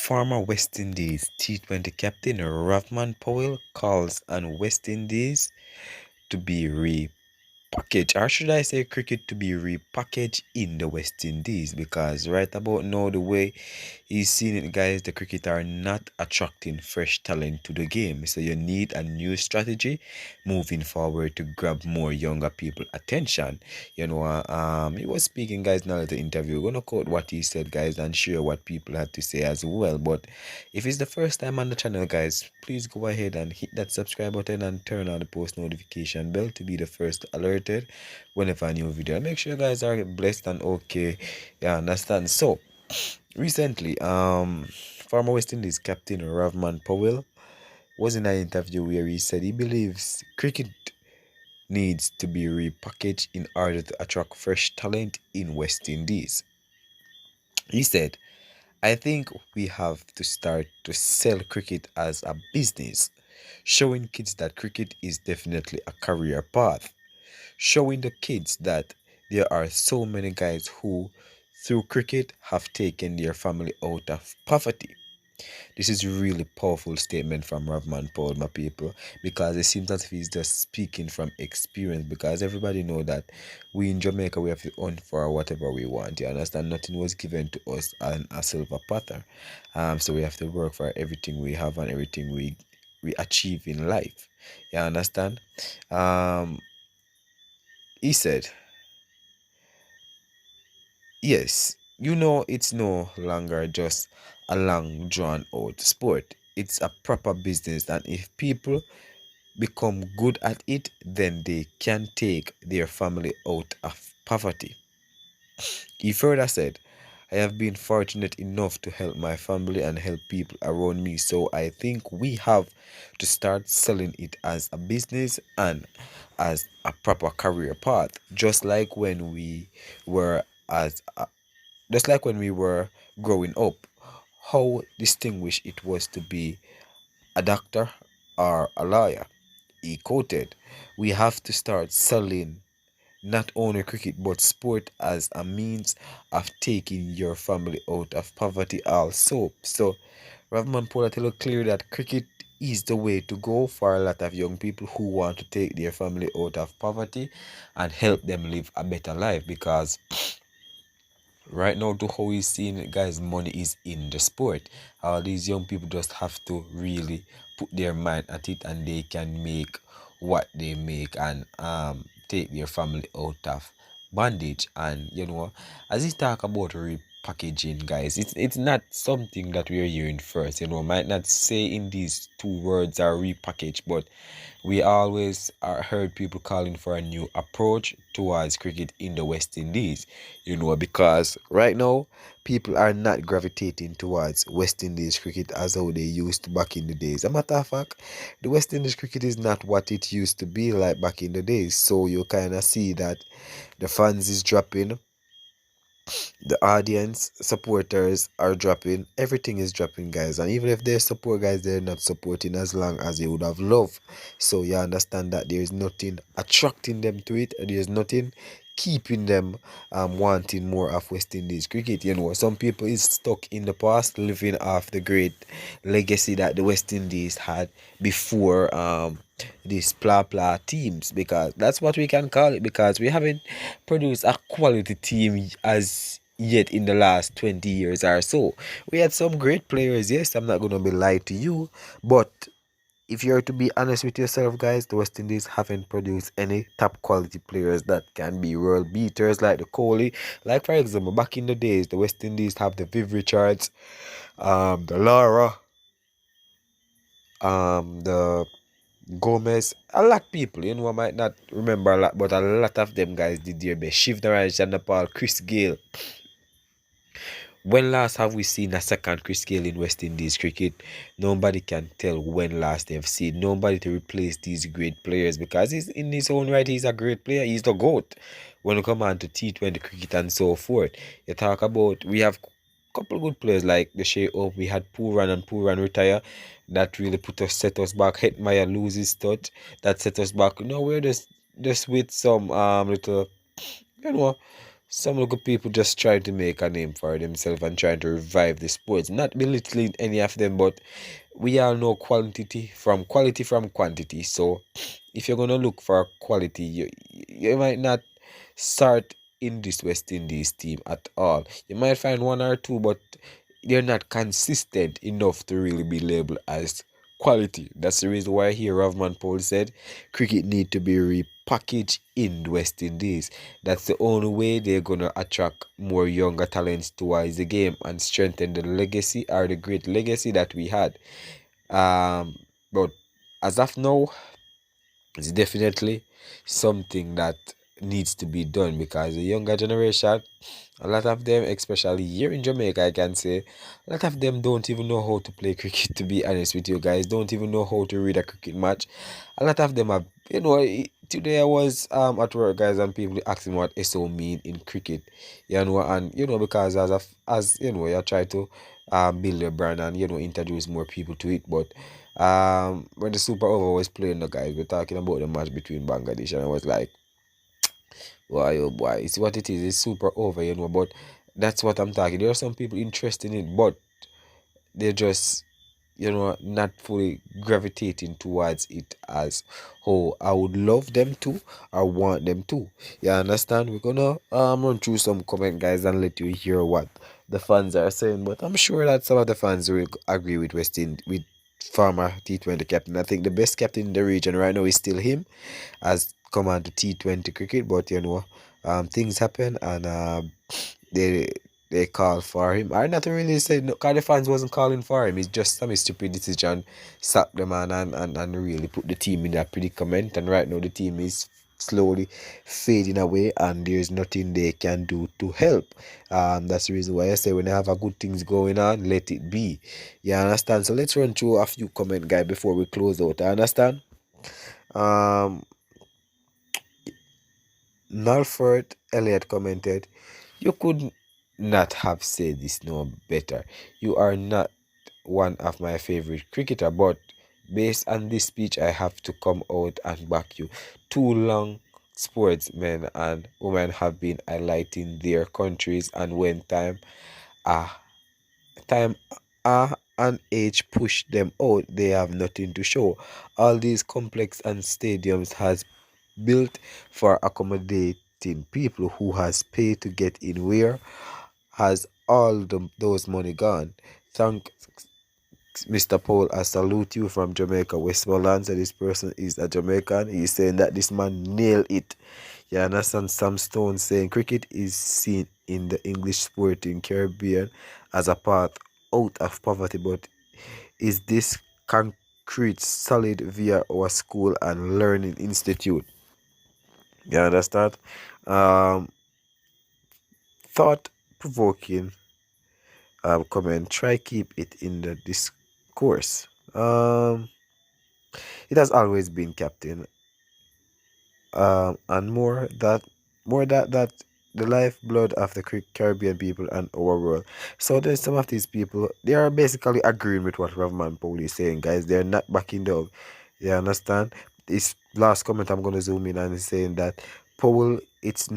Former West Indies T20 captain Rovman Powell calls on West Indies to be repackaged, or should I say cricket to be repackaged in the West Indies, because right about now the way he's seeing it, guys, the cricket are not attracting fresh talent to the game, so you need a new strategy moving forward to grab more younger people attention. He was speaking, guys, in a little interview. We're gonna quote what he said, guys, and share what people had to say as well. But if it's the first time on the channel, guys, please go ahead and hit that subscribe button and turn on the post notification bell to be the first alerted whenever a new video. Make sure you guys are blessed and okay. Yeah, understand. So recently, former West Indies captain Rovman Powell was in an interview where he said he believes cricket needs to be repackaged in order to attract fresh talent in West Indies. He said, I think we have to start to sell cricket as a business, showing kids that cricket is definitely a career path, showing the kids that there are so many guys who, through cricket, have taken their family out of poverty. This is a really powerful statement from Rovman Powell, my people, because it seems as if he's just speaking from experience, because everybody know that we in Jamaica, we have to earn for whatever we want. You understand? Nothing was given to us on a silver platter. So we have to work for everything we have and everything we achieve in life. You understand? He said, yes, it's no longer just a long drawn out sport. It's a proper business, and if people become good at it, then they can take their family out of poverty. He further said, I have been fortunate enough to help my family and help people around me, so I think we have to start selling it as a business and as a proper career path, just like when we were growing up, how distinguished it was to be a doctor or a lawyer. He quoted, we have to start selling not only cricket but sport as a means of taking your family out of poverty also. So Rovman Powell tell you clear that cricket is the way to go for a lot of young people who want to take their family out of poverty and help them live a better life, because right now, to how we're seeing it, guys, money is in the sport. All these young people just have to really put their mind at it, and they can make what they make and take their family out of bondage. And as he talk about repackaging, guys, it's not something that we're hearing first. Might not say in these two words are repackaged, but we always heard people calling for a new approach towards cricket in the West Indies, because right now people are not gravitating towards West Indies cricket as how they used to back in the days. As a matter of fact, the West Indies cricket is not what it used to be like back in the days. So you kind of see that the fans is dropping, the audience supporters are dropping, everything is dropping, guys. And even if they support, guys, they're not supporting as long as they would have loved. So you understand that there is nothing attracting them to it, and there's nothing keeping them wanting more of West Indies cricket. Some people is stuck in the past, living off the great legacy that the West Indies had before these blah teams, because that's what we can call it, because we haven't produced a quality team as yet in the last 20 years or so. We had some great players, yes, I'm not gonna be lying to you, but if you're to be honest with yourself, guys, the West Indies haven't produced any top quality players that can be world beaters like the Kohli. Like, for example, back in the days, the West Indies have the Viv Richards, the Lara, the Gomez, a lot of people, I might not remember a lot, but a lot of them guys did their best. Shiv Naraj, Chanapal, Chris Gale. When last have we seen a second Chris Gale in West Indies cricket? Nobody can tell when last they've seen. Nobody to replace these great players, because he's in his own right, he's a great player. He's the GOAT when you come on to T20 cricket and so forth. You talk about, we have couple good players like the Shea Up. We had Pooran and Pooran retire. That really set us back. Hetmeyer loses touch. That set us back. We're just with some little, you know some local people just trying to make a name for themselves and trying to revive the sports. Not belittling any of them, but we all know quality from quantity. So if you're gonna look for quality, you might not start in this West Indies team at all. You might find one or two, but they're not consistent enough to really be labeled as quality. That's the reason why here Rovman Powell said cricket need to be repackaged in the West Indies. That's the only way they're gonna attract more younger talents towards the game and strengthen the legacy or the great legacy that we had. But as of now, it's definitely something that needs to be done because the younger generation, a lot of them, especially here in Jamaica, I can say, a lot of them don't even know how to play cricket, to be honest with you guys. Don't even know how to read a cricket match. A lot of them have, today I was at work, guys, and people asking what SO mean in cricket. And because you try to build your brand and introduce more people to it. But when the Super Over was playing, the guys were talking about the match between Bangladesh, and I was like, why, oh boy, it's what it is. It's Super Over, but that's what I'm talking. There are some people interested in it, but they're just, not fully gravitating towards it as how I would love them to or want them to. You understand? We're gonna run through some comment, guys, and let you hear what the fans are saying. But I'm sure that some of the fans will agree with with former T20 captain. I think the best captain in the region right now is still him, as command to T20 cricket. But things happen, and they they call for him. I not really say no, cause the fans wasn't calling for him. It's just some stupid decision, sack the man and really put the team in that predicament. And right now the team is slowly fading away, and there's nothing they can do to help. That's the reason why I say when they have a good things going on, let it be. You understand? So let's run through a few comment, guy, before we close out. I understand. Um, Nalford Elliott commented, "You could not have said this no better. You are not one of my favorite cricketer, but based on this speech, I have to come out and back you. Too long sportsmen and women have been highlighting their countries, and when ah, time and age push them out, they have nothing to show. All these complex and stadiums has built for accommodating people who has paid to get in. Where has those money gone? Thank Mr. Paul, I salute you from Jamaica, Westmoreland. So this person is a Jamaican. He's saying that this man nailed it. You understand? Sam Stone saying cricket is seen in the English sporting Caribbean as a path out of poverty, but is this concrete solid via our school and learning institute? You understand? Um, Thought provoking comment. Try keep it in the discourse. It has always been captain, and more that the lifeblood of the Caribbean people and our world. So there's some of these people, they are basically agreeing with what Rovman Powell is saying, guys. They're not backing down. You understand? This last comment I'm gonna zoom in and is saying that Powell, it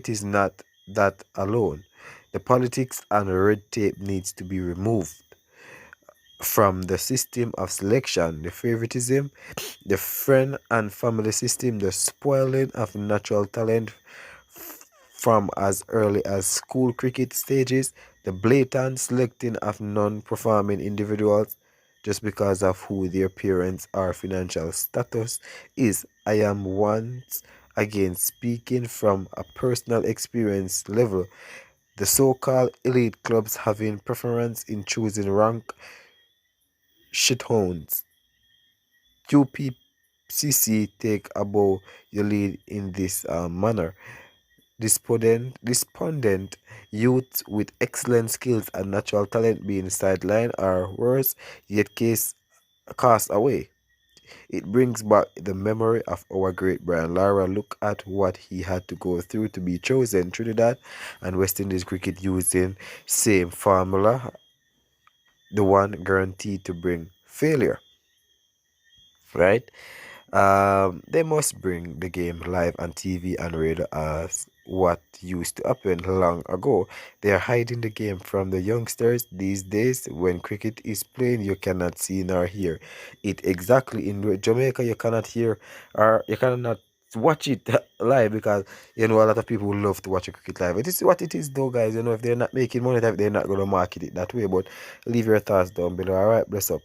is not that alone. The politics and red tape needs to be removed from the system of selection, the favoritism, the friend and family system, the spoiling of natural talent from as early as school cricket stages, the blatant selecting of non-performing individuals just because of who their parents or financial status is. I am once again speaking from a personal experience level. The so-called elite clubs having preference in choosing rank shithounds. UPCC take above your lead in this manner. Despondent youth with excellent skills and natural talent being sidelined or worse, yet cast away. It brings back the memory of our great Brian Lara. Look at what he had to go through to be chosen. Trinidad and West Indies cricket using same formula, the one guaranteed to bring failure, right? They must bring the game live on TV and radio as what used to happen long ago. They are hiding the game from the youngsters these days. When cricket is playing, you cannot see nor hear it. Exactly. In Jamaica, you cannot hear or you cannot watch it live because you know a lot of people would love to watch a cricket live. It is what it is though, guys. You know, if they're not making money, they're not going to market it that way. But leave your thoughts down below. All right, bless up.